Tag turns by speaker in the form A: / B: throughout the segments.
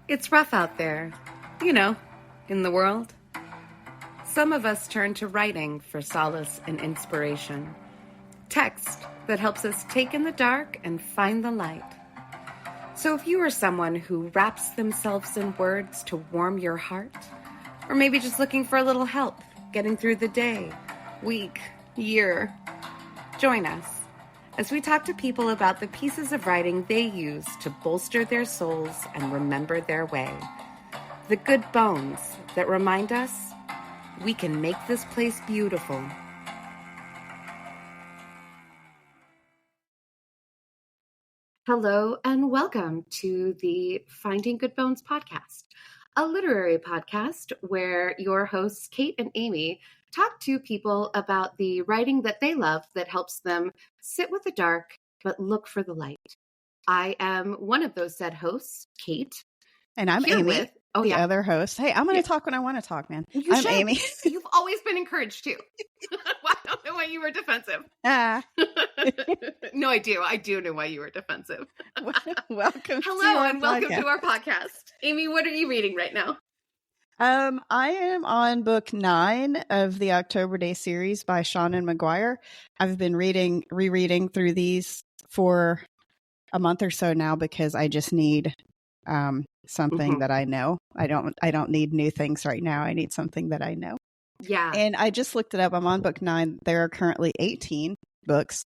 A: It's rough out there, you know, in the world. Some of us turn to writing for solace and inspiration. Text that helps us take in the dark and find the light. So if you are someone who wraps themselves in words to warm your heart, or maybe just looking for a little help getting through the day, week, year, join us as we talk to people about the pieces of writing they use to bolster their souls and remember their way. The good bones that remind us we can make this place beautiful. Hello and welcome to the Finding Good Bones podcast, a literary podcast where your hosts, Kate and Amy, talk to people about the writing that they love that helps them sit with the dark but look for the light. I am one of those said hosts, Kate.
B: And I'm
A: here
B: Amy,
A: with
B: the other host. Hey, I'm going to talk when I want to talk, man.
A: You
B: I'm
A: should.
B: Amy.
A: You've always been encouraged to. I don't know why you were defensive. No, I do. I do know why you were defensive.
B: Welcome.
A: Hello and welcome to our podcast. Amy, what are you reading right now?
B: I am on book 9 of the October Day series by Seanan McGuire. I've been rereading through these for a month or so now because I just need something that I know. I don't need new things right now. I need something that I know.
A: Yeah.
B: And I just looked it up. I'm on book 9. There are currently 18 books,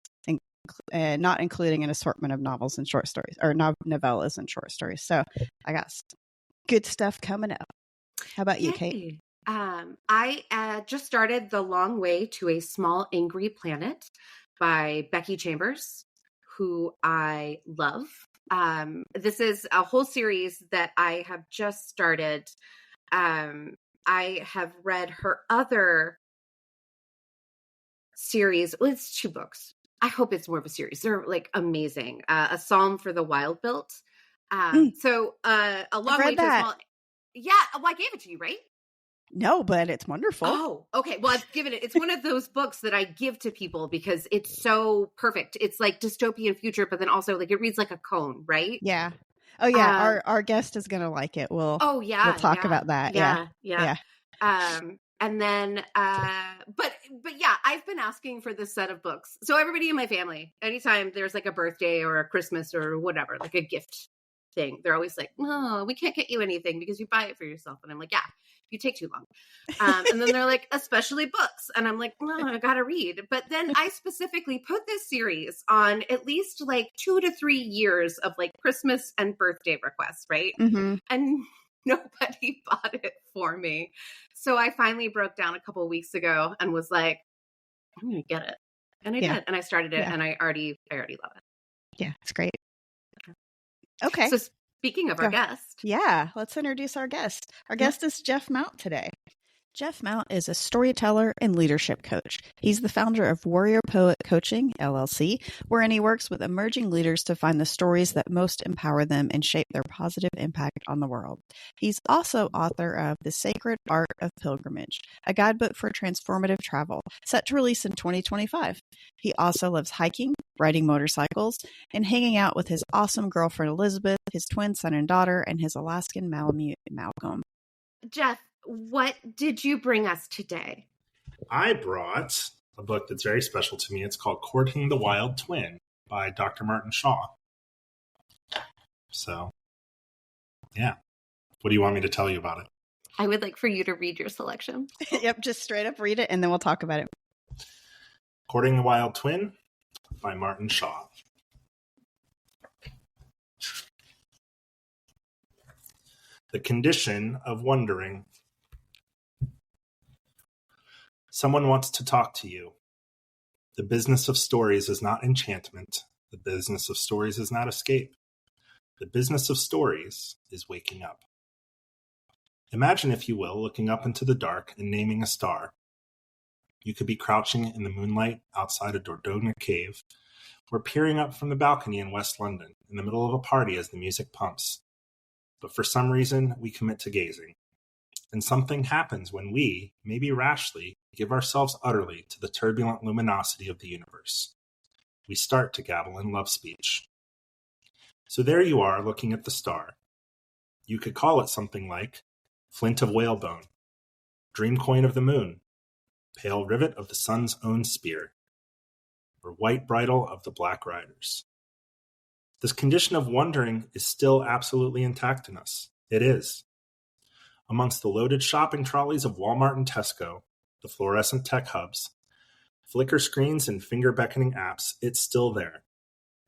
B: not including an assortment of novels and short stories, or novellas and short stories. So I got good stuff coming up. How about you, Kate?
A: I just started The Long Way to a Small Angry Planet by Becky Chambers, who I love. This is a whole series that I have just started. I have read her other series. Well, it's 2 books. I hope it's more of a series. They're like amazing. A Psalm for the Wild Built. So a long way to a small. Yeah, well, I gave it to you, right?
B: No, but it's wonderful.
A: Oh, okay. Well, I've given it. It's one of those books that I give to people because it's so perfect. It's like dystopian future, but then also like it reads like a cone, right?
B: Yeah. Oh yeah. Our guest is gonna like it. We'll talk about that. Yeah.
A: And then but yeah, I've been asking for this set of books. So everybody in my family, anytime there's like a birthday or a Christmas or whatever, like a gift thing, they're always like, "No, we can't get you anything because you buy it for yourself." And I'm like, "Yeah, you take too long." And then they're like, "Especially books." And I'm like, "No, I gotta read." But then I specifically put this series on at least like 2 to 3 years of like Christmas and birthday requests, right?
B: Mm-hmm.
A: And nobody bought it for me. So I finally broke down a couple of weeks ago and was like, "I'm gonna get it." And I did. And I started it and I already love it.
B: Yeah, it's great. Okay.
A: So speaking of our guest.
B: Yeah, let's introduce our guest. Our guest is Jeff Mount today. Jeff Mount is a storyteller and leadership coach. He's the founder of Warrior Poet Coaching, LLC, wherein he works with emerging leaders to find the stories that most empower them and shape their positive impact on the world. He's also author of The Sacred Art of Pilgrimage, a guidebook for transformative travel, set to release in 2025. He also loves hiking, riding motorcycles, and hanging out with his awesome girlfriend Elizabeth, his twin son and daughter, and his Alaskan Malamute Malcolm.
A: Jeff, what did you bring us today?
C: I brought a book that's very special to me. It's called Courting the Wild Twin by Dr. Martin Shaw. So, yeah. What do you want me to tell you about it?
A: I would like for you to read your selection.
B: Yep, just straight up read it and then we'll talk about it.
C: Courting the Wild Twin by Martin Shaw. The condition of wondering. Someone wants to talk to you. The business of stories is not enchantment. The business of stories is not escape. The business of stories is waking up. Imagine, if you will, looking up into the dark and naming a star. You could be crouching in the moonlight outside a Dordona cave, or peering up from the balcony in West London in the middle of a party as the music pumps. But for some reason, we commit to gazing. And something happens when we, maybe rashly, give ourselves utterly to the turbulent luminosity of the universe. We start to gabble in love speech. So there you are, looking at the star. You could call it something like Flint of Whalebone, Dream Coin of the Moon, Pale Rivet of the Sun's Own Spear, or White Bridle of the Black Riders. This condition of wondering is still absolutely intact in us. It is. Amongst the loaded shopping trolleys of Walmart and Tesco, the fluorescent tech hubs, flicker screens and finger-beckoning apps, it's still there.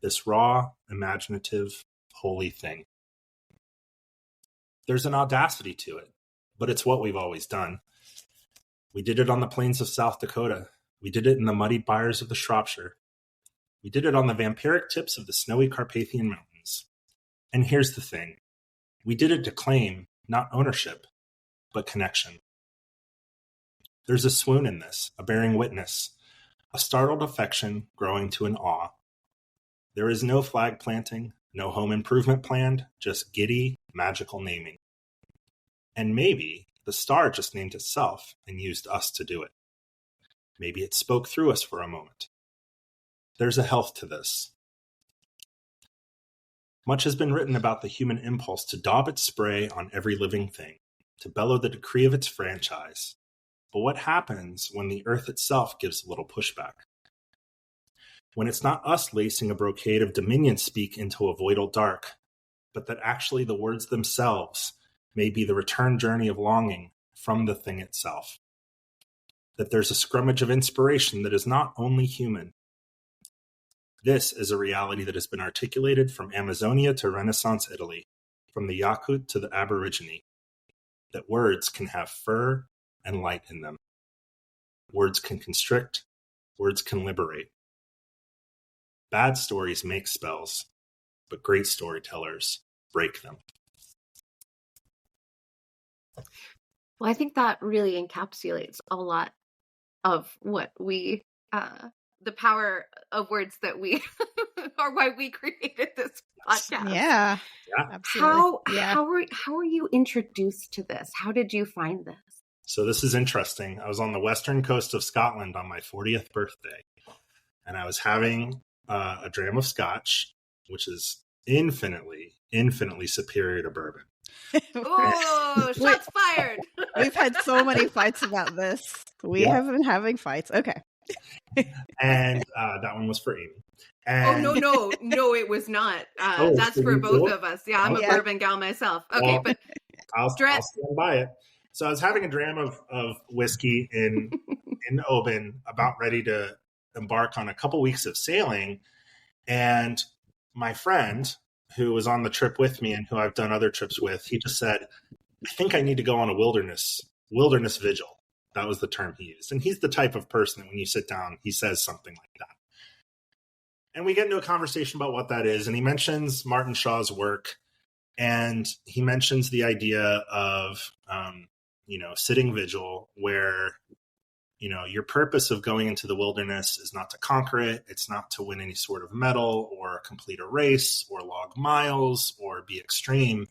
C: This raw, imaginative, holy thing. There's an audacity to it, but it's what we've always done. We did it on the plains of South Dakota. We did it in the muddy byres of the Shropshire. We did it on the vampiric tips of the snowy Carpathian Mountains. And here's the thing. We did it to claim not ownership, but connection. There's a swoon in this, a bearing witness, a startled affection growing to an awe. There is no flag planting, no home improvement planned, just giddy, magical naming. And maybe the star just named itself and used us to do it. Maybe it spoke through us for a moment. There's a health to this. Much has been written about the human impulse to daub its spray on every living thing, to bellow the decree of its franchise. But what happens when the earth itself gives a little pushback? When it's not us lacing a brocade of dominion speak into a voidal dark, but that actually the words themselves may be the return journey of longing from the thing itself. That there's a scrummage of inspiration that is not only human. This is a reality that has been articulated from Amazonia to Renaissance Italy, from the Yakut to the Aborigine, that words can have fur and light in them. Words can constrict, words can liberate. Bad stories make spells, but great storytellers break them.
D: Well, I think that really encapsulates a lot of what we, the power of words that we, or why we created this podcast.
B: Yeah, absolutely.
D: How were you introduced to this? How did you find this?
C: So this is interesting. I was on the western coast of Scotland on my 40th birthday, and I was having a dram of scotch, which is infinitely superior to bourbon.
D: Oh, shots fired.
B: We've had so many fights about this. We have been having fights. Okay.
C: And that one was for Amy. And,
D: No, it was not. That's for both of us. Yeah, I'm a bourbon gal myself. Okay,
C: well,
D: but
C: I'll stand by it. So I was having a dram of whiskey in Oban, about ready to embark on a couple weeks of sailing. And my friend, who was on the trip with me and who I've done other trips with, he just said, I think I need to go on a wilderness vigil. That was the term he used. And he's the type of person that when you sit down, he says something like that. And we get into a conversation about what that is. And he mentions Martin Shaw's work. And he mentions the idea of, sitting vigil where, your purpose of going into the wilderness is not to conquer it. It's not to win any sort of medal or complete a race or log miles or be extreme.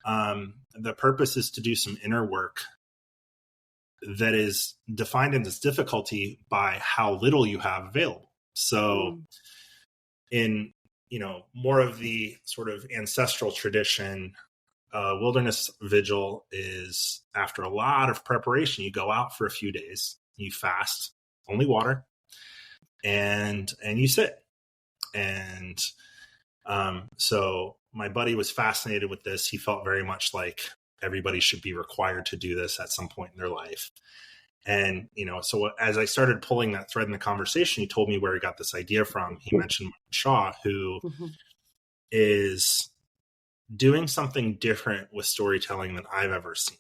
C: The purpose is to do some inner work that is defined as difficulty by how little you have available. So in, more of the sort of ancestral tradition, wilderness vigil is after a lot of preparation. You go out for a few days, you fast, only water, and you sit. And so my buddy was fascinated with this. He felt very much like everybody should be required to do this at some point in their life. And, so as I started pulling that thread in the conversation, he told me where he got this idea from. He mentioned Martin Shaw, who is doing something different with storytelling than I've ever seen.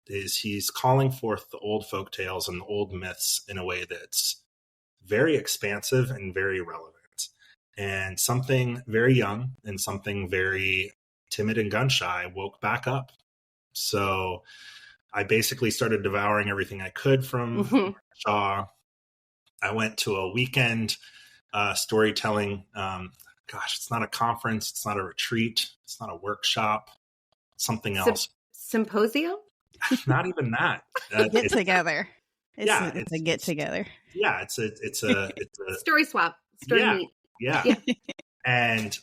C: He's calling forth the old folk tales and the old myths in a way that's very expansive and very relevant. And something very young and something very timid and gun shy woke back up. So I basically started devouring everything I could from Shaw. I went to a weekend storytelling. It's not a conference. It's not a retreat. It's not a workshop. Something else.
D: Symposium?
C: Not even that.
B: Get together. It's a get together.
C: Yeah, it's a
D: story swap. Story meet.
C: Yeah. And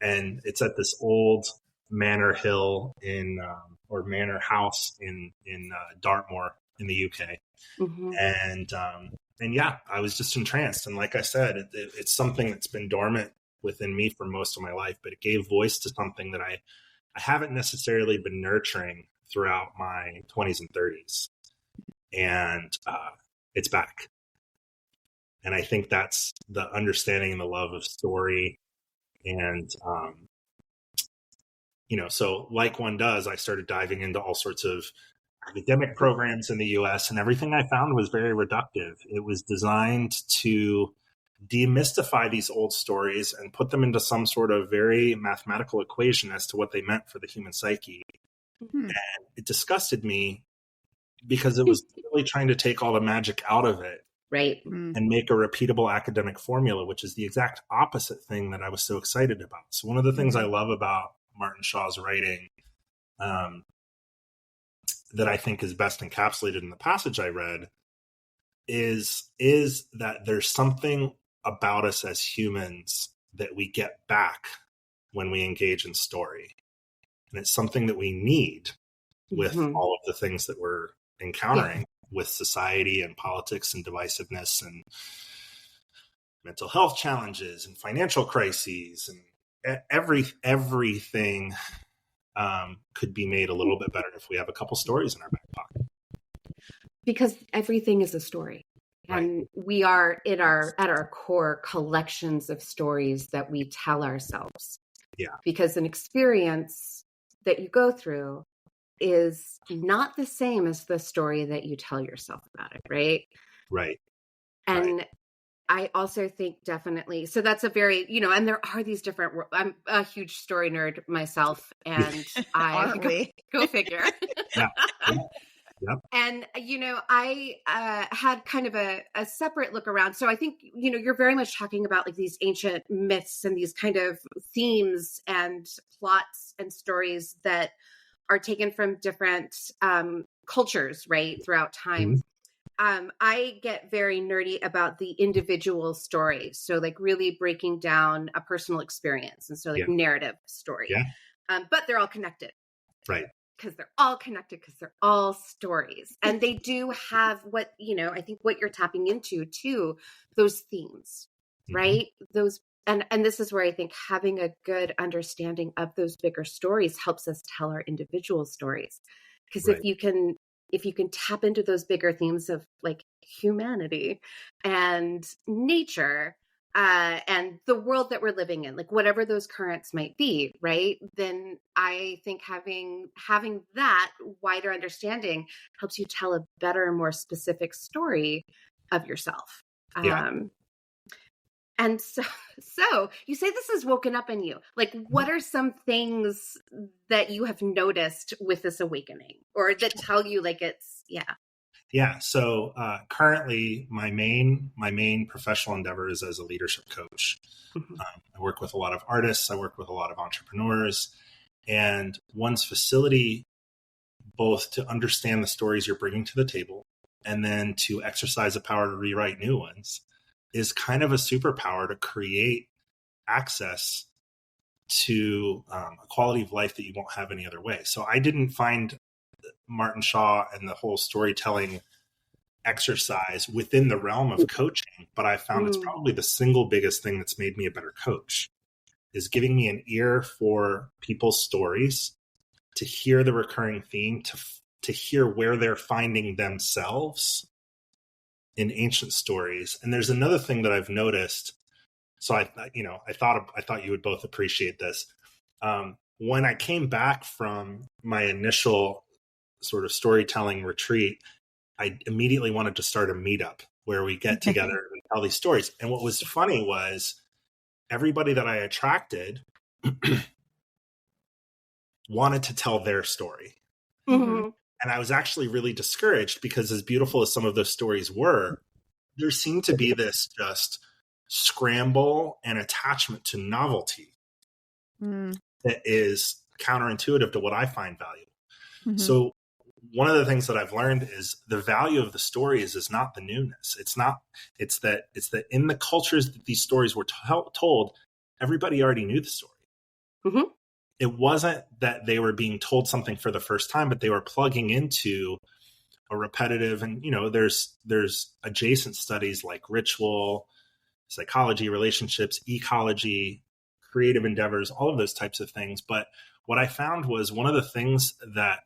C: it's at this old Manor Hill or Manor House in Dartmoor in the UK.
D: Mm-hmm.
C: And yeah, I was just entranced. And like I said, it's something that's been dormant within me for most of my life, but it gave voice to something that I haven't necessarily been nurturing throughout my 20s and 30s. And it's back. And I think that's the understanding and the love of story. And, so like one does, I started diving into all sorts of academic programs in the US, and everything I found was very reductive. It was designed to demystify these old stories and put them into some sort of very mathematical equation as to what they meant for the human psyche. And it disgusted me because it was really trying to take all the magic out of it.
D: Right.
C: And make a repeatable academic formula, which is the exact opposite thing that I was so excited about. So one of the things I love about Martin Shaw's writing that I think is best encapsulated in the passage I read is that there's something about us as humans that we get back when we engage in story. And it's something that we need with all of the things that we're encountering with society and politics and divisiveness and mental health challenges and financial crises, and everything could be made a little bit better if we have a couple stories in our back pocket.
D: Because everything is a story.
C: Right.
D: And we are at our core collections of stories that we tell ourselves.
C: Yeah.
D: Because an experience that you go through is not the same as the story that you tell yourself about it, right?
C: Right.
D: And I also think definitely, so that's a very, and there are these different, I'm a huge story nerd myself, and
B: Aren't we?
D: Go figure.
C: Yeah. Yep.
D: And, I had kind of a separate look around. So I think, you're very much talking about like these ancient myths and these kind of themes and plots and stories that are taken from different cultures, right, throughout time. I get very nerdy about the individual story. So like really breaking down a personal experience. And so like narrative story.
C: Yeah.
D: But they're all connected.
C: Right.
D: Because they're all connected, because they're all stories. And they do have what, I think what you're tapping into too, those themes, right? Those, and this is where I think having a good understanding of those bigger stories helps us tell our individual stories. Because if you can tap into those bigger themes of like humanity and nature, and the world that we're living in, like whatever those currents might be, right? Then I think having that wider understanding helps you tell a better, more specific story of yourself. And so you say this has woken up in you. Like, what are some things that you have noticed with this awakening, or that tell you like it's,
C: Yeah. So currently, my main professional endeavor is as a leadership coach. I work with a lot of artists. I work with a lot of entrepreneurs. And one's facility, both to understand the stories you're bringing to the table and then to exercise the power to rewrite new ones, is kind of a superpower to create access to a quality of life that you won't have any other way. So I didn't find Martin Shaw and the whole storytelling exercise within the realm of coaching, but I found it's probably the single biggest thing that's made me a better coach, is giving me an ear for people's stories, to hear the recurring theme, to hear where they're finding themselves in ancient stories. And there's another thing that I've noticed. So I thought you would both appreciate this. When I came back from my initial sort of storytelling retreat, I immediately wanted to start a meetup where we get together and tell these stories. And what was funny was everybody that I attracted wanted to tell their story.
D: Mm-hmm.
C: And I was actually really discouraged because, as beautiful as some of those stories were, there seemed to be this just scramble and attachment to novelty that is counterintuitive to what I find valuable. So one of the things that I've learned is the value of the stories is not the newness. It's that in the cultures that these stories were told, everybody already knew the story. it wasn't that they were being told something for the first time, but they were plugging into a repetitive, and there's adjacent studies like ritual, psychology, relationships, ecology, creative endeavors, all of those types of things. But what I found was one of the things that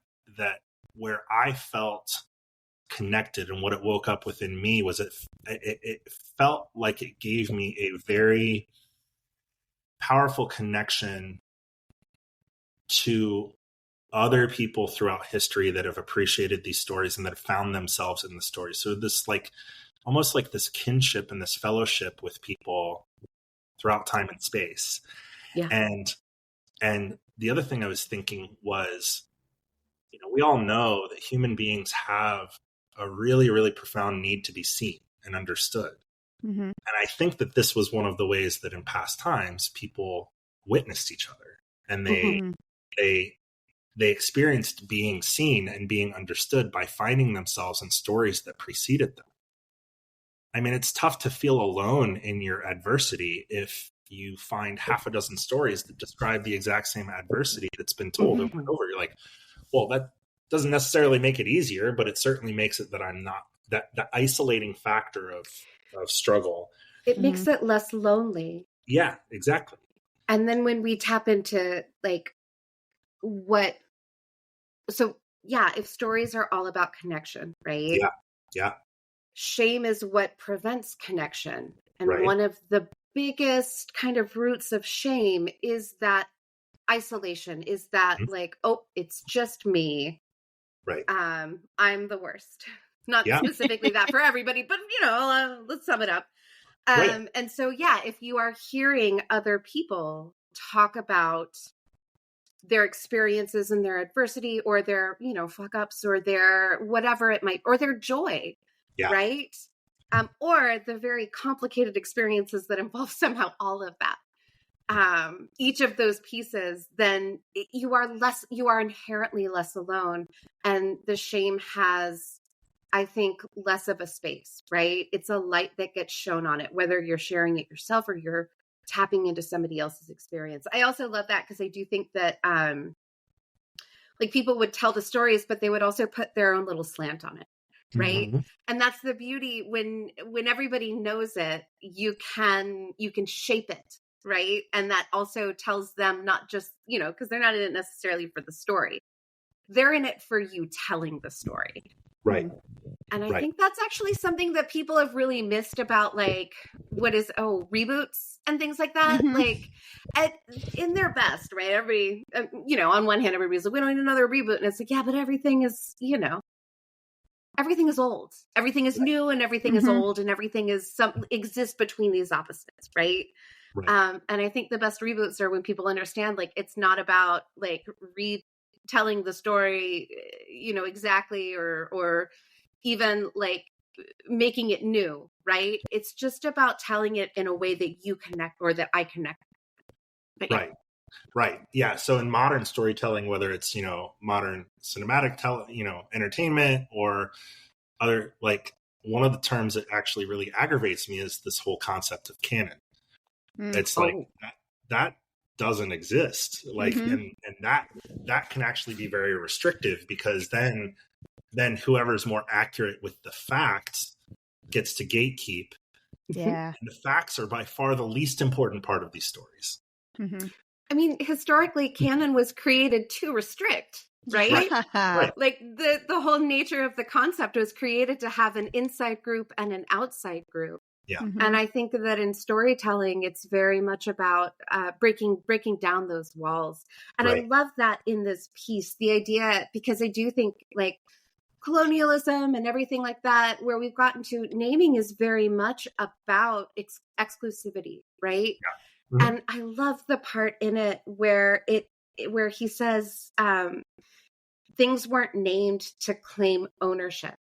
C: where I felt connected and what it woke up within me was it felt like it gave me a very powerful connection to other people throughout history that have appreciated these stories and that have found themselves in the stories. So this almost like this kinship and this fellowship with people throughout time and space.
D: Yeah.
C: And the other thing I was thinking was, we all know that human beings have a really, really profound need to be seen and understood.
B: Mm-hmm.
C: And I think that this was one of the ways that in past times people witnessed each other, and they experienced being seen and being understood by finding themselves in stories that preceded them. I mean, it's tough to feel alone in your adversity if you find half a dozen stories that describe the exact same adversity that's been told over and over. You're like, well, that doesn't necessarily make it easier, but it certainly makes it that I'm not that the isolating factor of struggle.
D: It makes it less lonely.
C: Yeah, exactly.
D: And then when we tap into if stories are all about connection, right?
C: Yeah.
D: Shame is what prevents connection. And
C: Right.
D: one of the biggest kind of roots of shame is that isolation, is that it's just me.
C: Right.
D: I'm the worst. Not
C: Yeah.
D: specifically that for everybody, but let's sum it up.
C: Right.
D: And so, if you are hearing other people talk about their experiences and their adversity or their, fuck ups or their whatever it might, or their joy, right? Or the very complicated experiences that involve somehow all of that. Each of those pieces, then you are inherently less alone. And the shame has, I think, less of a space, right? It's a light that gets shown on it, whether you're sharing it yourself or you're tapping into somebody else's experience. I also love that because I do think that people would tell the stories, but they would also put their own little slant on it. Right.
C: Mm-hmm.
D: And that's the beauty when everybody knows it, you can shape it. Right. And that also tells them not just, because they're not in it necessarily for the story. They're in it for you telling the story.
C: Right.
D: And I think that's actually something that people have really missed about reboots and things like that. In their best, right? Every, on one hand, everybody's like, we don't need another reboot. And it's like, yeah, but everything is, everything is old, everything is new, and everything is old, and everything exists between these opposites, right? And I think the best reboots are when people understand, it's not about retelling the story, exactly, or even making it new, right? It's just about telling it in a way that you connect or that I connect. But,
C: Right. Yeah. So in modern storytelling, whether it's, modern cinematic, entertainment or other, one of the terms that actually really aggravates me is this whole concept of canon. It's that doesn't exist. And that can actually be very restrictive because then whoever's more accurate with the facts gets to gatekeep.
B: Yeah.
C: And the facts are by far the least important part of these stories.
B: Mm-hmm.
D: I mean, historically, canon was created to restrict, right?
C: Right.
D: The whole nature of the concept was created to have an inside group and an outside group.
C: Yeah.
B: Mm-hmm.
D: And I think that in storytelling, it's very much about breaking down those walls. And I love that in this piece, the idea, because I do think colonialism and everything like that, where we've gotten to, naming is very much about exclusivity, right?
C: Yeah. Mm-hmm.
D: And I love the part in it where he says things weren't named to claim ownership,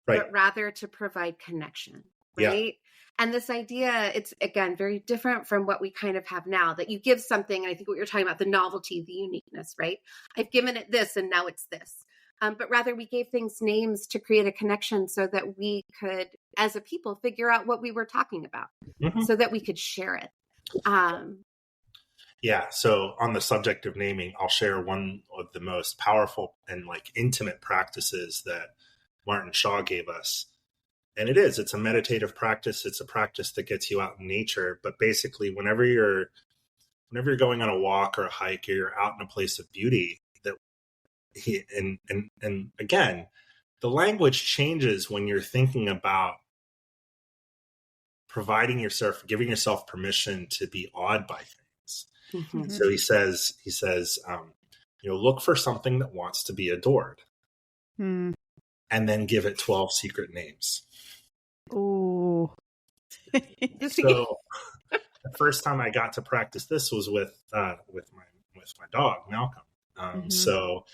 D: but rather to provide connection, right? Yeah. And this idea, it's, again, very different from what we kind of have now, that you give something, and I think what you're talking about, the novelty, the uniqueness, right? I've given it this, and now it's this. But rather, we gave things names to create a connection so that we could, as a people, figure out what we were talking about, so that we could share it.
C: Yeah. So on the subject of naming, I'll share one of the most powerful and like intimate practices that Martin Shaw gave us. And it's a meditative practice. It's a practice that gets you out in nature. But basically, whenever you're going on a walk or a hike, or you're out in a place of beauty, and again, the language changes when you're thinking about giving yourself permission to be awed by things.
D: Mm-hmm.
C: So he says, look for something that wants to be adored,
B: Hmm.
C: and then give it 12 secret names.
B: Ooh.
C: So the first time I got to practice this was with my dog Malcolm. So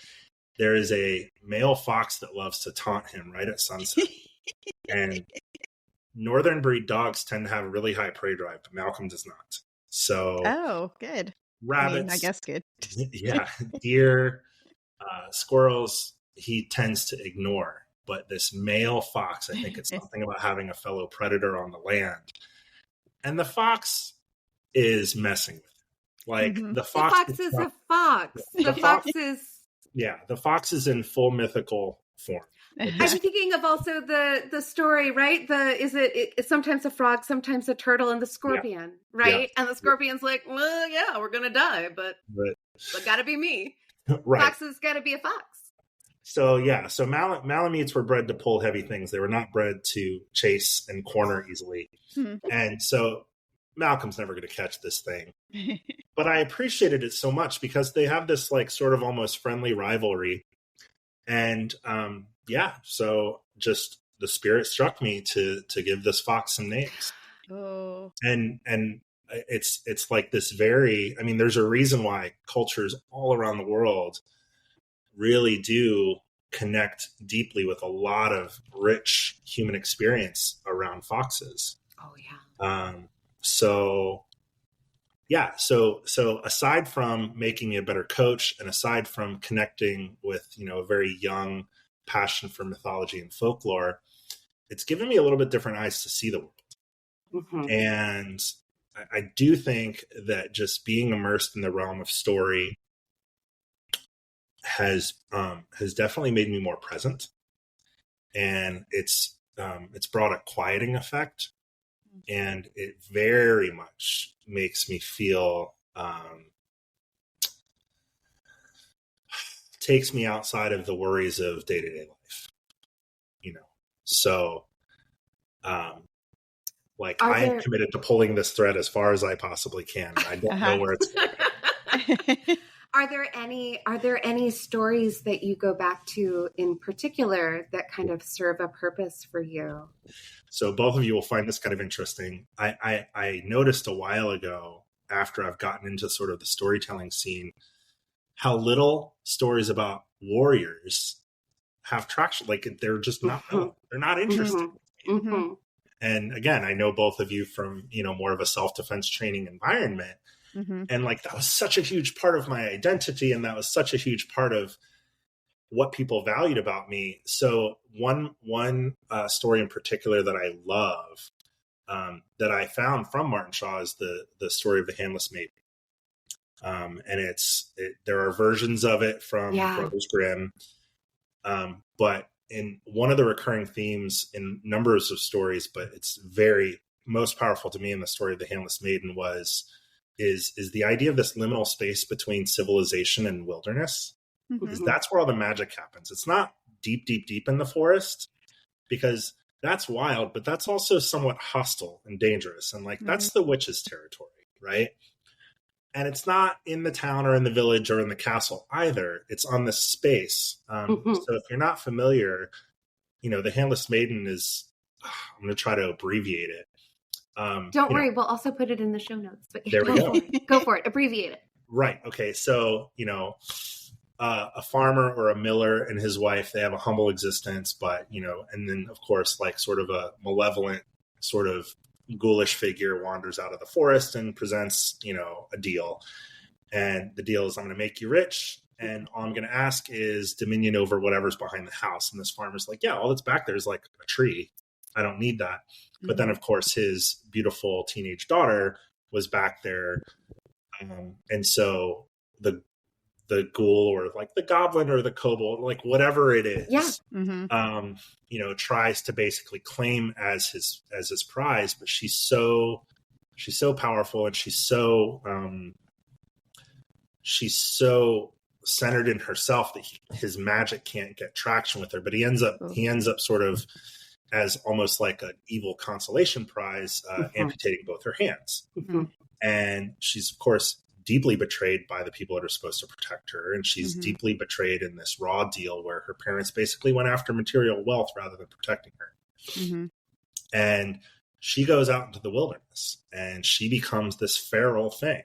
C: there is a male fox that loves to taunt him right at sunset, and northern breed dogs tend to have a really high prey drive, but Malcolm does not. So,
B: good.
C: Rabbits,
B: I guess good.
C: Yeah, deer, squirrels, he tends to ignore. But this male fox, I think it's something about having a fellow predator on the land. And the fox is messing with it. Like the fox
D: is a fox. The fox is...
C: Yeah, the fox is in full mythical form.
D: I'm thinking of also the story, right? It's sometimes a frog, sometimes a turtle, and the scorpion, right? Yeah. And the scorpion's like, well, yeah, we're gonna die, but gotta be me.
C: Right.
D: Fox has gotta be a fox.
C: So Malamutes were bred to pull heavy things. They were not bred to chase and corner easily. And so Malcolm's never going to catch this thing. But I appreciated it so much because they have this like sort of almost friendly rivalry. And so just the spirit struck me to give this fox some names.
B: Oh.
C: And it's like this there's a reason why cultures all around the world really do connect deeply with a lot of rich human experience around foxes.
D: Oh yeah.
C: So aside from making me a better coach, and aside from connecting with, a very young passion for mythology and folklore, it's given me a little bit different eyes to see the world. Mm-hmm. And I do think that just being immersed in the realm of story has definitely made me more present, and it's brought a quieting effect, and it very much makes me feel takes me outside of the worries of day-to-day life, so I am committed to pulling this thread as far as I possibly can. I don't know where it's going.
D: Are there any stories that you go back to in particular that kind of serve a purpose for you?
C: So both of you will find this kind of interesting. I noticed a while ago, after I've gotten into sort of the storytelling scene, how little stories about warriors have traction. Like they're just not, they're not interesting.
D: Mm-hmm.
C: And again, I know both of you from, more of a self-defense training environment. Mm-hmm. And that was such a huge part of my identity. And that was such a huge part of what people valued about me. So one story in particular that I love, that I found from Martin Shaw, is the story of the Handless Maiden. And there are versions of it from Brothers Grimm. But in one of the recurring themes in numbers of stories, but it's most powerful to me in the story of the Handless Maiden is the idea of this liminal space between civilization and wilderness. Mm-hmm. That's where all the magic happens. It's not deep, deep, deep in the forest, because that's wild, but that's also somewhat hostile and dangerous. And that's the witch's territory, right? And it's not in the town or in the village or in the castle either. It's on this space. So if you're not familiar, the Handless Maiden is, I'm going to try to abbreviate it.
D: Don't worry, we'll also put it in the show notes. But
C: there we go.
D: Go for it. Abbreviate it.
C: Right. Okay. So, a farmer or a miller and his wife, they have a humble existence, but, and then of course, sort of a malevolent, sort of ghoulish figure wanders out of the forest and presents, a deal. And the deal is, I'm going to make you rich, and all I'm going to ask is dominion over whatever's behind the house. And this farmer's like, yeah, all that's back there is a tree. I don't need that. But then, of course, his beautiful teenage daughter was back there And so the ghoul or like the goblin or the kobold, like whatever it is,
D: Yeah.
C: Tries to basically claim as his prize, but she's so powerful, and she's so centered in herself that his magic can't get traction with her. But he ends up sort of as almost like an evil consolation prize, amputating both her hands. And she's, of course, deeply betrayed by the people that are supposed to protect her. And she's deeply betrayed in this raw deal where her parents basically went after material wealth rather than protecting her. And she goes out into the wilderness and she becomes this feral thing.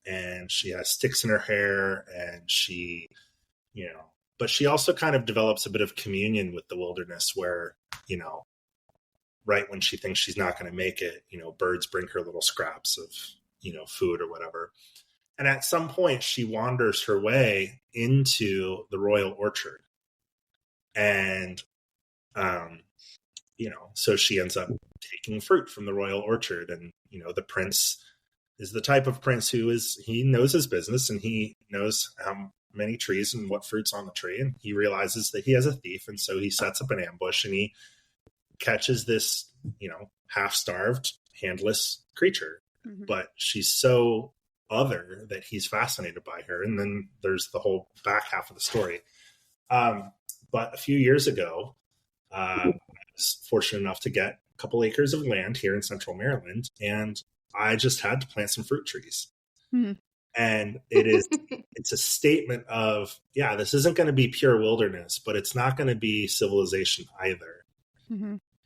C: And she has sticks in her hair, and she, but she also kind of develops a bit of communion with the wilderness where, right when she thinks she's not going to make it, birds bring her little scraps of, food or whatever. And at some point she wanders her way into the royal orchard. And, so she ends up taking fruit from the royal orchard. And, the prince is the type of prince he knows his business, and he knows how many trees and what fruit's on the tree. And he realizes that he has a thief. And so he sets up an ambush and he catches this, half-starved, handless creature. But she's so other that he's fascinated by her. And then there's the whole back half of the story. But a few years ago, I was fortunate enough to get a couple acres of land here in central Maryland, and I just had to plant some fruit trees. And it's a statement of, this isn't going to be pure wilderness, but it's not going to be civilization either.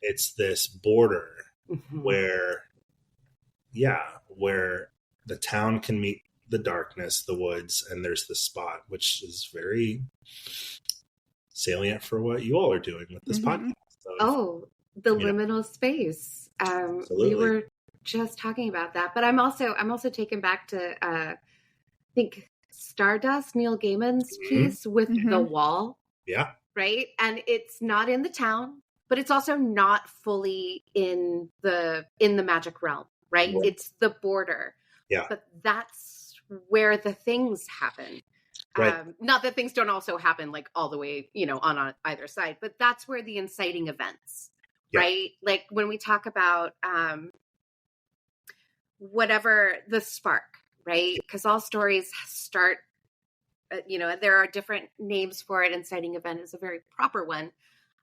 C: It's this border where the town can meet the darkness, the woods, and there's this spot, which is very salient for what you all are doing with this podcast. So,
D: the liminal space. We were just talking about that, but I'm also taken back to I think Stardust, Neil Gaiman's piece with the wall.
C: Yeah.
D: Right. And it's not in the town, but it's also not fully in the magic realm. Right. It's the border.
C: Yeah.
D: But that's where the things happen.
C: Right.
D: Not that things don't also happen like all the way, on either side, but that's where the inciting events, right? Like when we talk about whatever the spark, right? Because all stories start, there are different names for it. Inciting event is a very proper one.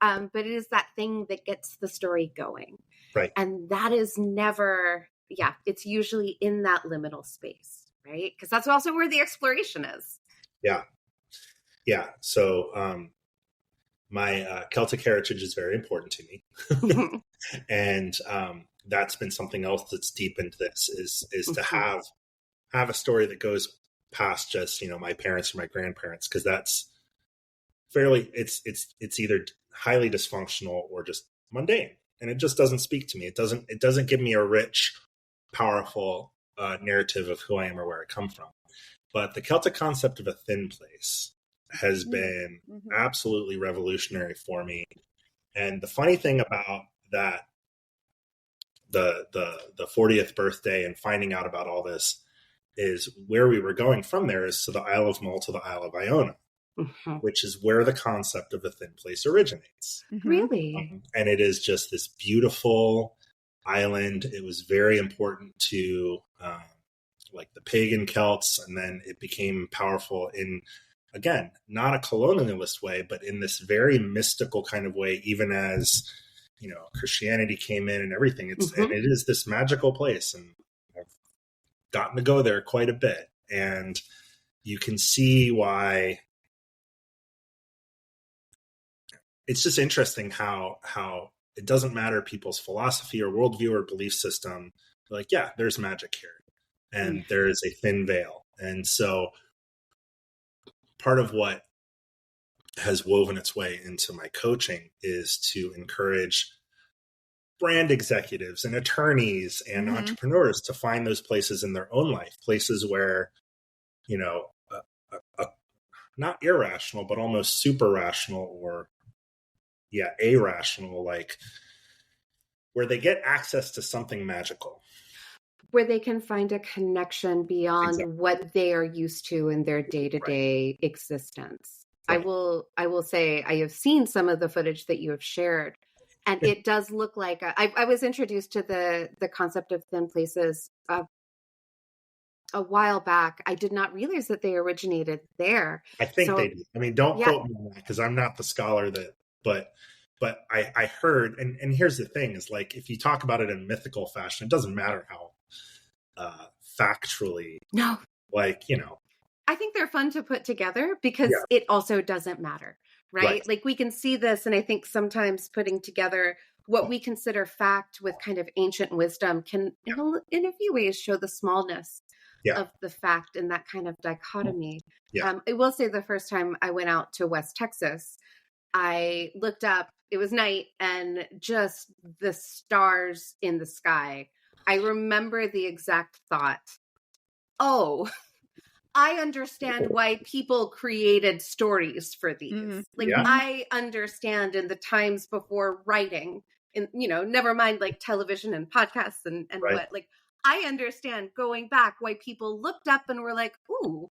D: But it is that thing that gets the story going.
C: Right.
D: And that is never, it's usually in that liminal space, right? Because that's also where the exploration is.
C: Yeah. Yeah. So my Celtic heritage is very important to me. And that's been something else that's deepened this is to have a story that goes past just, my parents or my grandparents, because that's fairly, it's either highly dysfunctional or just mundane. And it just doesn't speak to me. It doesn't give me a rich, powerful narrative of who I am or where I come from. But the Celtic concept of a thin place has been absolutely revolutionary for me. And the funny thing about that, the 40th birthday and finding out about all this, is where we were going from there is to the Isle of Mull, to the Isle of Iona, which is where the concept of a thin place originates.
D: Really?
C: And it is just this beautiful island. It was very important to like the pagan Celts, and then it became powerful in, again, not a colonialist way, but in this very mystical kind of way, even as, Christianity came in and everything. And it is this magical place, and I've gotten to go there quite a bit. And you can see why it's just interesting how it doesn't matter people's philosophy or worldview or belief system. They're like, yeah, there's magic here. And there is a thin veil. And so part of what has woven its way into my coaching is to encourage brand executives and attorneys and entrepreneurs to find those places in their own life, places where, not irrational, but almost super rational or irrational, like where they get access to something magical.
D: where they can find a connection beyond
C: Exactly.
D: what they are used to in their day-to-day existence.
C: Right.
D: I will say I have seen some of the footage that you have shared, and it does look like I was introduced to the concept of thin places a while back. I did not realize that they originated there.
C: I think
D: So
C: they do. I mean, don't
D: yeah,
C: quote me on that because I'm not the scholar that, but I heard, and here's the thing is like, if you talk about it in mythical fashion, it doesn't matter how factually,
D: no,
C: like,
D: I think they're fun to put together because
C: yeah,
D: it also doesn't matter, right?
C: right.
D: Like we can see this, and I think sometimes putting together what we consider fact with kind of ancient wisdom can, in a few ways, show the smallness
C: Yeah.
D: of the fact in that kind of dichotomy.
C: Yeah.
D: I will say the first time I went out to West Texas, I looked up, it was night, and just the stars in the sky. I remember the exact thought, oh, I understand why people created stories for these.
B: Mm-hmm.
D: Like,
C: Yeah.
D: I understand in the times before writing, and never mind like television and podcasts and
C: Right.
D: what, like, I understand going back why people looked up and were like, ooh,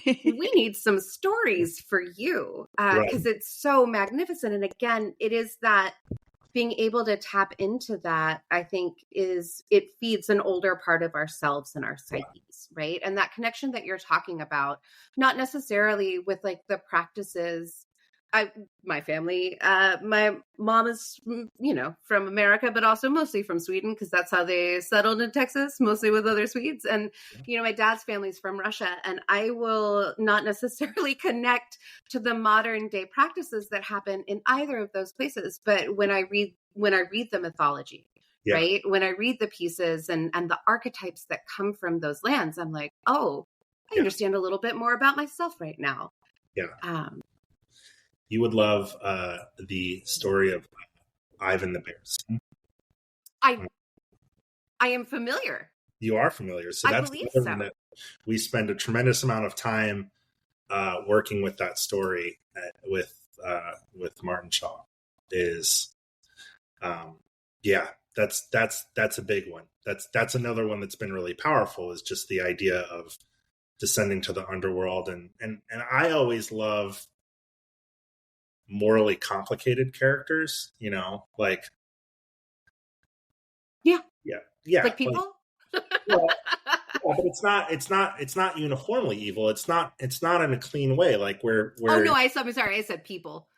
D: we need some stories for you, because it's so magnificent. And again, it is that being able to tap into that, I think, it feeds an older part of ourselves and our psyches, right? And that connection that you're talking about, not necessarily with like the practices. My family, my mom is, from America, but also mostly from Sweden, because that's how they settled in Texas, mostly with other Swedes. And, my dad's family's from Russia, and I will not necessarily connect to the modern day practices that happen in either of those places. But when I read the mythology, right, when I read the pieces and the archetypes that come from those lands, I'm like, oh, I understand a little bit more about myself right now.
C: Yeah. You would love the story of Ivan the Bear.
D: I am familiar.
C: You are familiar. So that's another one that we spend a tremendous amount of time working with that story with Martin Shaw. Is that's a big one. That's another one that's been really powerful, is just the idea of descending to the underworld, and I always love morally complicated characters, like
D: like people.
C: But it's not uniformly evil. It's not in a clean way, like where
D: oh no, I'm sorry, I said people.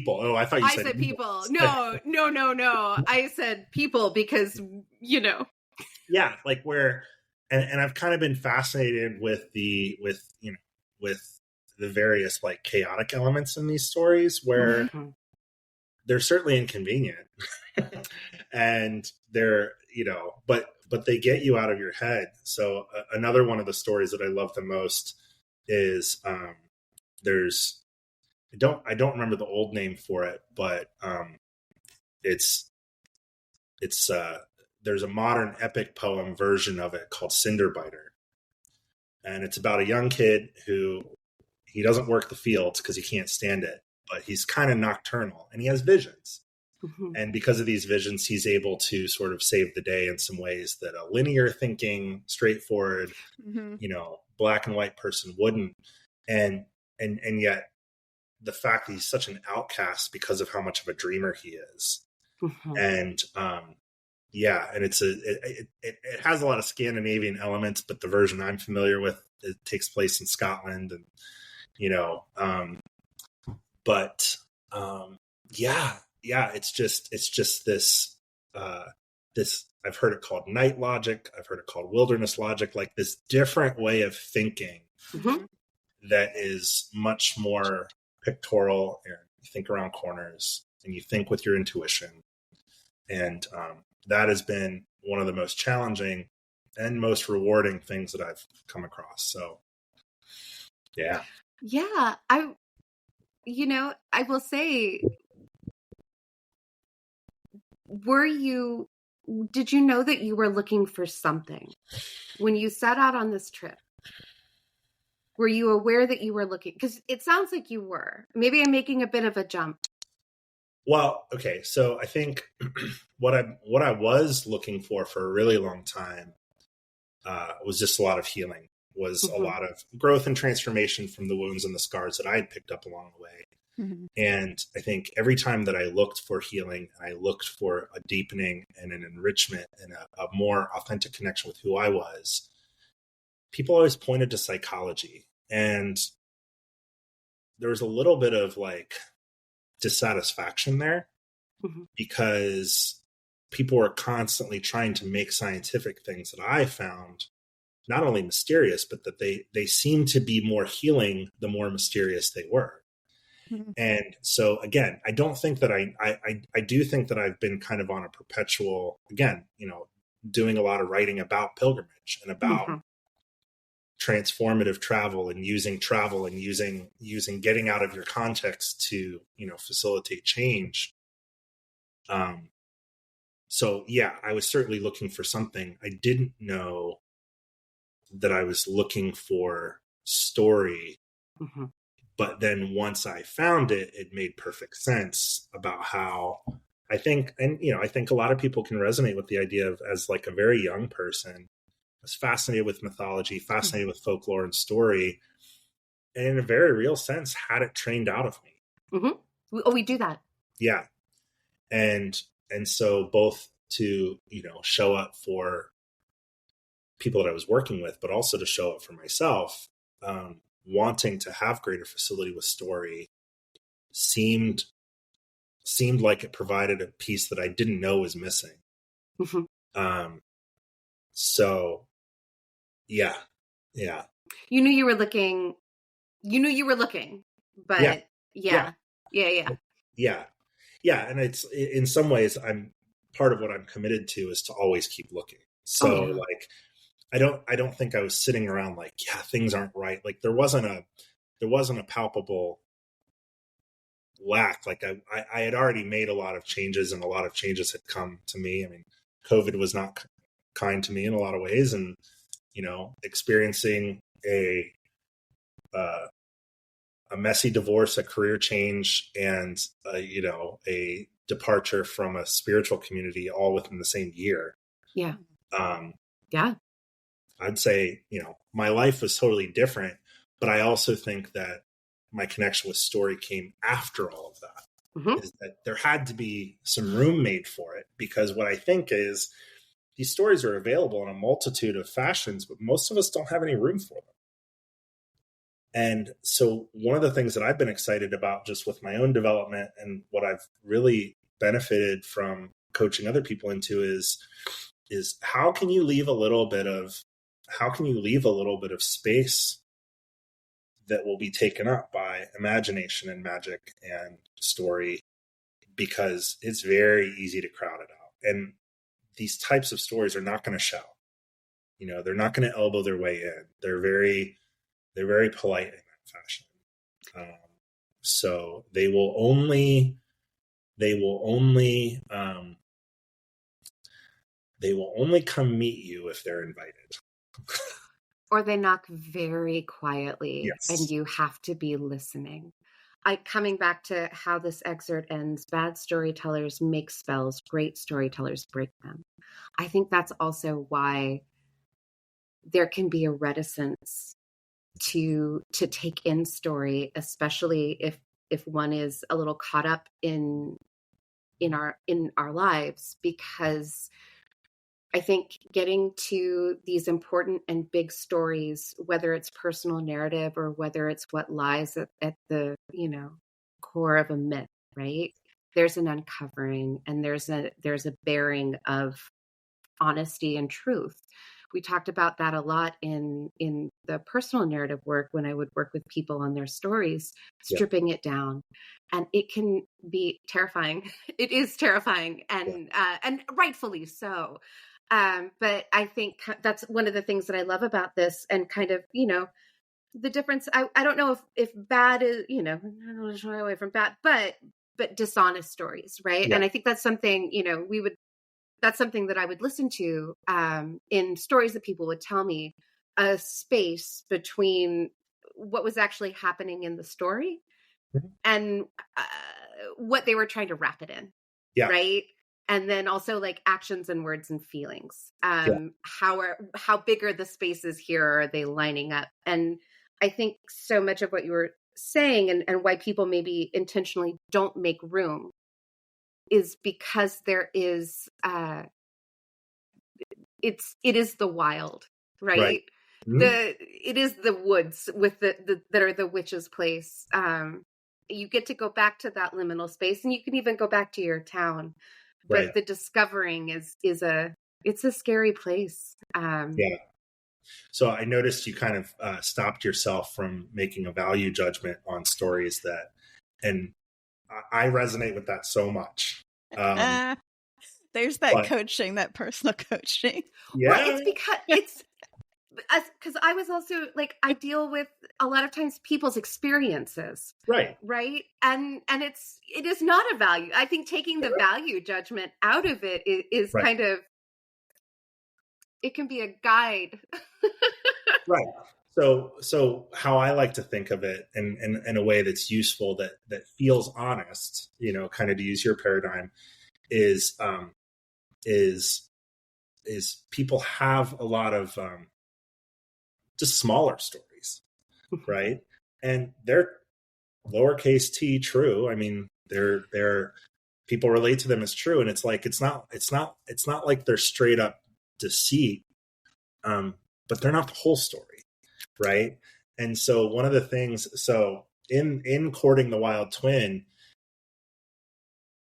C: Oh, I thought you said
D: people. No. I said people because
C: yeah, like where, and I've kind of been fascinated with the various like chaotic elements in these stories, where they're certainly inconvenient and they're, but they get you out of your head. So another one of the stories that I love the most is there's, I don't remember the old name for it, but it's there's a modern epic poem version of it called Cinderbiter. And it's about a young kid who, he doesn't work the fields because he can't stand it, but he's kind of nocturnal and he has visions. Mm-hmm. And because of these visions, he's able to sort of save the day in some ways that a linear thinking, straightforward, black and white person wouldn't. And yet the fact that he's such an outcast because of how much of a dreamer he is. Mm-hmm. And, and it has a lot of Scandinavian elements, but the version I'm familiar with, it takes place in Scotland, and it's just this I've heard it called night logic, I've heard it called wilderness logic, like this different way of thinking that is much more pictorial, and you think around corners and you think with your intuition, and that has been one of the most challenging and most rewarding things that I've come across. So
D: I will say, did you know that you were looking for something when you set out on this trip? Were you aware that you were looking? Because it sounds like you were. Maybe I'm making a bit of a jump.
C: Well, okay. So I think what I was looking for a really long time was just a lot of healing, was a
D: Mm-hmm.
C: lot of growth and transformation from the wounds and the scars that I had picked up along the way.
B: Mm-hmm.
C: And I think every time that I looked for healing, I looked for a deepening and an enrichment and a more authentic connection with who I was, people always pointed to psychology. And there was a little bit of like dissatisfaction there
D: Mm-hmm.
C: because people were constantly trying to make scientific things that I found not only mysterious, but that they seemed to be more healing the more mysterious they were.
B: Mm-hmm.
C: And so again, I don't think that I do think that I've been kind of on a perpetual, again, doing a lot of writing about pilgrimage and about
D: Mm-hmm.
C: transformative travel and using getting out of your context to, facilitate change. So yeah, I was certainly looking for something. I didn't know that I was looking for story.
D: Mm-hmm.
C: But then once I found it, it made perfect sense about how I think a lot of people can resonate with the idea of, as like a very young person, I was fascinated with mythology, fascinated with folklore and story, and in a very real sense, had it trained out of me.
D: Mm-hmm. We do that.
C: Yeah. And so both to, show up for people that I was working with, but also to show up for myself, wanting to have greater facility with story seemed like it provided a piece that I didn't know was missing.
D: Mm-hmm.
C: So yeah.
D: You knew you were looking, but
C: Yeah. And it's, in some ways, I'm part of what I'm committed to is to always keep looking. So like, I don't think I was sitting around like, yeah, things aren't right. Like there wasn't a palpable lack. Like I had already made a lot of changes, and a lot of changes had come to me. I mean, COVID was not kind to me in a lot of ways, and experiencing a messy divorce, a career change, and a departure from a spiritual community all within the same year.
D: Yeah.
C: Yeah. I'd say, my life was totally different, but I also think that my connection with story came after all of that.
D: Mm-hmm.
C: Is that there had to be some room made for it, because what I think is these stories are available in a multitude of fashions, but most of us don't have any room for them. And so one of the things that I've been excited about just with my own development, and what I've really benefited from coaching other people into, is how can you leave a little bit of space that will be taken up by imagination and magic and story, because it's very easy to crowd it out. And these types of stories are not going to shout. They're not going to elbow their way in. They're very polite in that fashion. So they will only come meet you if they're invited.
D: Or they knock very quietly.
C: Yes.
D: And you have to be listening. Coming back to how this excerpt ends, bad storytellers make spells, great storytellers break them. I think that's also why there can be a reticence to take in story, especially if one is a little caught up in our lives, because I think getting to these important and big stories, whether it's personal narrative or whether it's what lies at the, core of a myth, right? There's an uncovering, and there's a bearing of honesty and truth. We talked about that a lot in the personal narrative work when I would work with people on their stories, stripping it down. And it can be terrifying. It is terrifying, and rightfully so. But I think that's one of the things that I love about this, and kind of, the difference. I don't know if bad is, I don't want to shy away from bad, but dishonest stories, right?
C: Yeah.
D: And I think that's something, that's something that I would listen to in stories that people would tell me, a space between what was actually happening in the story and what they were trying to wrap it in.
C: Yeah.
D: Right. and then also like actions and words and feelings.
C: Yeah.
D: How big are the spaces here? Are they lining up? And I think so much of what you were saying and why people maybe intentionally don't make room is because there is it is the wild, right?
C: Mhm.
D: It is the woods with the that are the witch's place. You get to go back to that liminal space, and you can even go back to your town, but
C: Right.
D: the discovering is it's a scary place.
C: Yeah. So I noticed you kind of stopped yourself from making a value judgment on stories and I resonate with that so much.
B: There's that
C: But
B: coaching, that personal coaching.
D: Well,
C: yeah,
D: it's because I was also like, I deal with a lot of times people's experiences,
C: right.
D: and it is not a value. I think taking the value judgment out of it is
C: Right.
D: kind of, it can be a guide.
C: Right. So how I like to think of it in a way that's useful, that feels honest, kind of to use your paradigm, is is people have a lot of just smaller stories, right? And they're lowercase t true. I mean, they're people relate to them as true, and it's like it's not like they're straight up deceit, but they're not the whole story, right? And so one of the things, so in Courting the Wild Twin,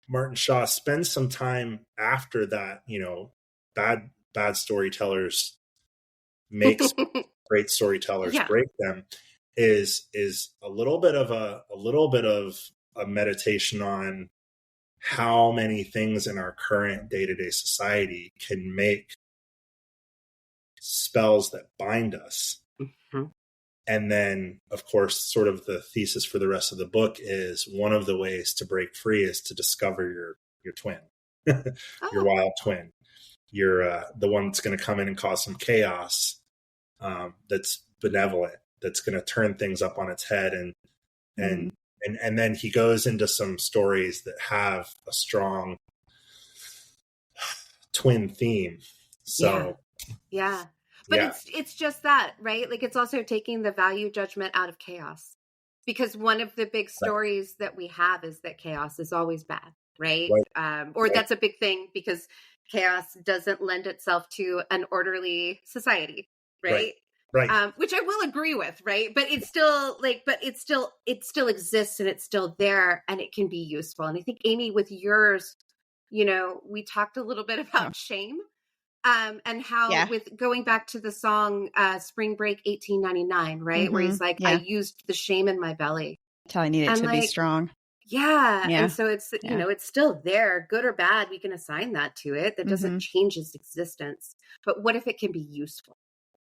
C: Martin Shaw spends some time after that, bad storytellers make great storytellers
D: Yeah.
C: break them, is a little bit of a meditation on how many things in our current day-to-day society can make spells that bind us.
D: Mm-hmm.
C: And then, of course, sort of the thesis for the rest of the book is one of the ways to break free is to discover your twin, your
D: Oh.
C: wild twin. You're the one that's going to come in and cause some chaos, that's benevolent, that's going to turn things up on its head. And then he goes into some stories that have a strong twin theme. So
D: Yeah. But
C: yeah,
D: it's just that, right? Like, it's also taking the value judgment out of chaos. Because one of the big
C: right,
D: stories that we have is that chaos is always bad, right? Or
C: right,
D: that's a big thing, because chaos doesn't lend itself to an orderly society,
C: right,
D: right?
C: right.
D: Which I will agree with, right? But it's still like, it still exists, and it's still there, and it can be useful. And I think, Amy, with yours, we talked a little bit about shame. And how,
B: Yeah.
D: with going back to the song Spring Break 1899, right? Where he's like, I
B: Yeah.
D: used the shame in my belly.
B: Till I need it
D: And
B: to be
D: like,
B: strong.
D: yeah.
B: Yeah.
D: And so it's,
B: Yeah.
D: it's still there, good or bad, we can assign that to it. That doesn't change its existence. But what if it can be useful?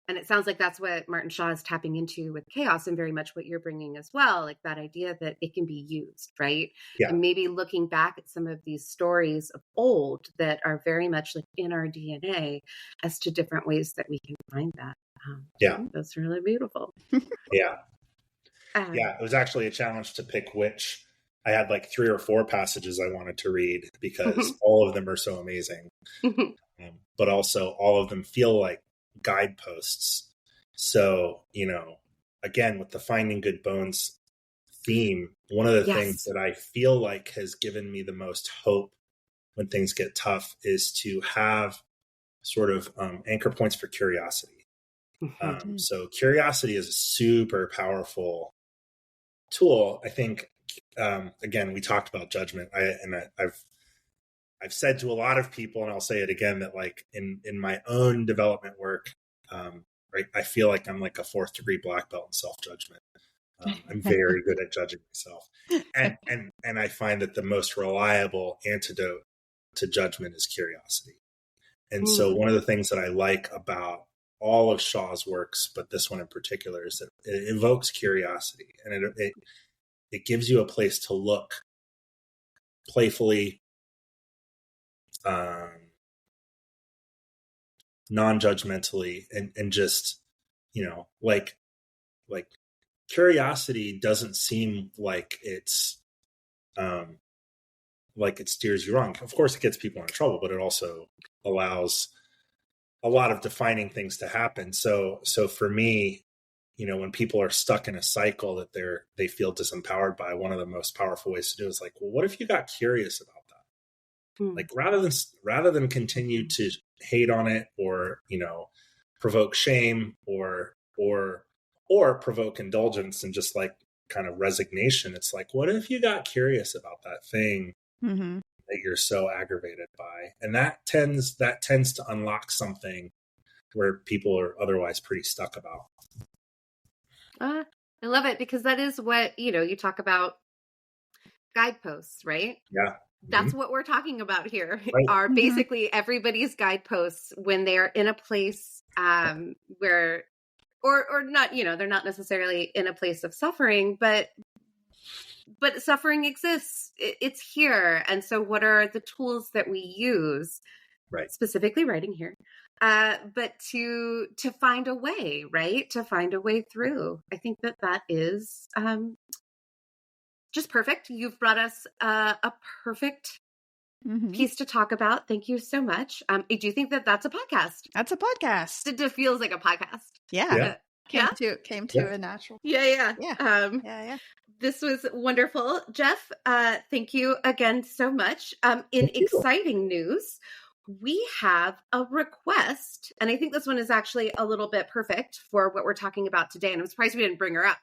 D: And it sounds like that's what Martin Shaw is tapping into with chaos, and very much what you're bringing as well. Like that idea that it can be used, right?
C: Yeah.
D: And maybe looking back at some of these stories of old that are very much like in our DNA as to different ways that we can find that.
C: Yeah.
D: That's really beautiful.
C: Yeah. Yeah. It was actually a challenge to pick which. I had like 3 or 4 passages I wanted to read because all of them are so amazing. But also all of them feel like guideposts. So, again, with the Finding Good Bones theme, one of the things that I feel like has given me the most hope when things get tough is to have sort of anchor points for curiosity. So curiosity is a super powerful tool. I think, again, we talked about judgment. I've said to a lot of people, and I'll say it again, that like in my own development work, right, I feel like I'm like a 4th degree black belt in self-judgment. I'm very good at judging myself. And I find that the most reliable antidote to judgment is curiosity. And so one of the things that I like about all of Shaw's works, but this one in particular, is that it evokes curiosity, and it gives you a place to look playfully, non-judgmentally, and just, like curiosity doesn't seem like it's like it steers you wrong. Of course, it gets people in trouble, but it also allows a lot of defining things to happen. So for me, when people are stuck in a cycle that they feel disempowered by, one of the most powerful ways to do it is like, well, what if you got curious about that? Like rather than continue to hate on it or, provoke shame or provoke indulgence and just like kind of resignation. It's like, what if you got curious about that thing that you're so aggravated by? And that tends to unlock something where people are otherwise pretty stuck about.
D: I love it, because that is what, you talk about guideposts, right?
C: Yeah.
D: That's what we're talking about here,
C: Right.
D: are basically everybody's guideposts when they're in a place where, or not, they're not necessarily in a place of suffering, but suffering exists. It's here. And so what are the tools that we use,
C: right,
D: specifically writing here, but to find a way, right? To find a way through. I think that is just perfect. You've brought us a perfect piece to talk about. Thank you so much. Do you think that that's a podcast?
B: That's a podcast.
D: It feels like a podcast.
B: Yeah.
C: Yeah.
B: Came to a natural.
D: Yeah.
B: Yeah.
D: This was wonderful. Jeff, thank you again so much. In exciting news, we have a request, and I think this one is actually a little bit perfect for what we're talking about today. And I'm surprised we didn't bring her up.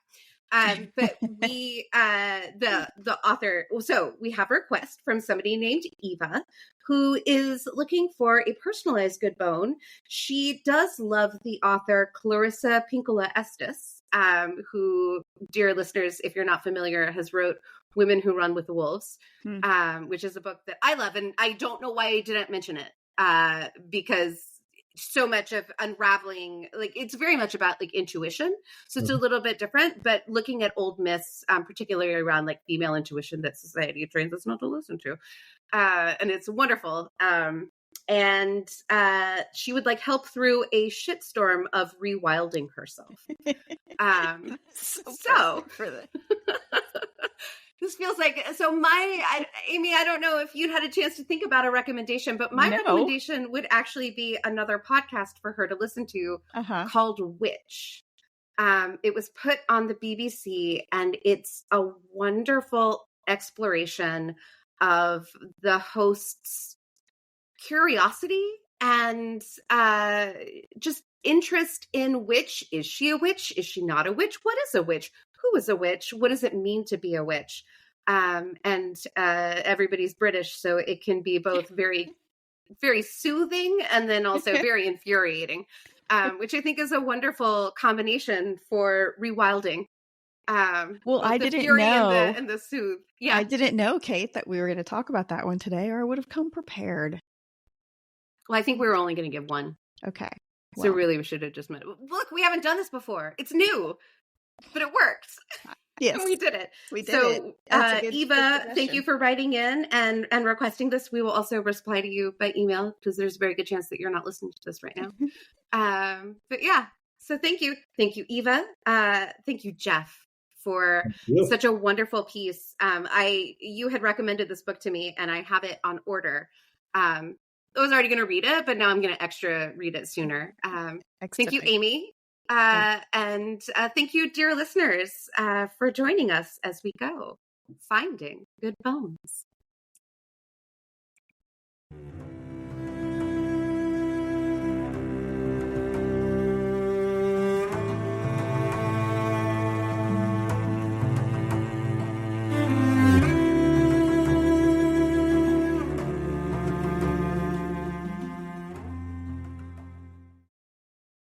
D: But we, the author, so we have a request from somebody named Eva, who is looking for a personalized good bone. She does love the author Clarissa Pinkola Estes, who, dear listeners, if you're not familiar, has wrote Women Who Run with the Wolves, which is a book that I love. And I don't know why I didn't mention it, because so much of unraveling, like, it's very much about like intuition. So it's a little bit different, but looking at old myths, particularly around like female intuition that society trains us not to listen to. And it's wonderful. And she would like help through a shitstorm of rewilding herself. So
B: for the
D: this feels like, so Amy, I don't know if you'd had a chance to think about a recommendation, but my
B: No.
D: recommendation would actually be another podcast for her to listen to called Witch. It was put on the BBC, and it's a wonderful exploration of the host's curiosity and just interest in witch. Is she a witch? Is she not a witch? What is a witch? Who is a witch? What does it mean to be a witch? And everybody's British, so it can be both very, very soothing and then also very infuriating, which I think is a wonderful combination for rewilding.
B: Well, I
D: the
B: didn't
D: fury
B: know.
D: and the soothe. Yeah,
B: I didn't know, Kate, that we were going to talk about that one today, or I would have come prepared.
D: Well, I think we were only going to give one.
B: Okay.
D: So really, we should have just met. Look, we haven't done this before. It's new, but it worked.
B: Yes,
D: we did it.
B: We did
D: so,
B: it.
D: Eva, thank you for writing in and requesting this. We will also reply to you by email, because there's a very good chance that you're not listening to this right now. But yeah, so thank you, Eva. Thank you, Jeff, for such a wonderful piece. You had recommended this book to me, and I have it on order. I was already going to read it, but now I'm going to extra read it sooner. Thank you, Amy. And thank you, dear listeners, for joining us as we go finding good bones.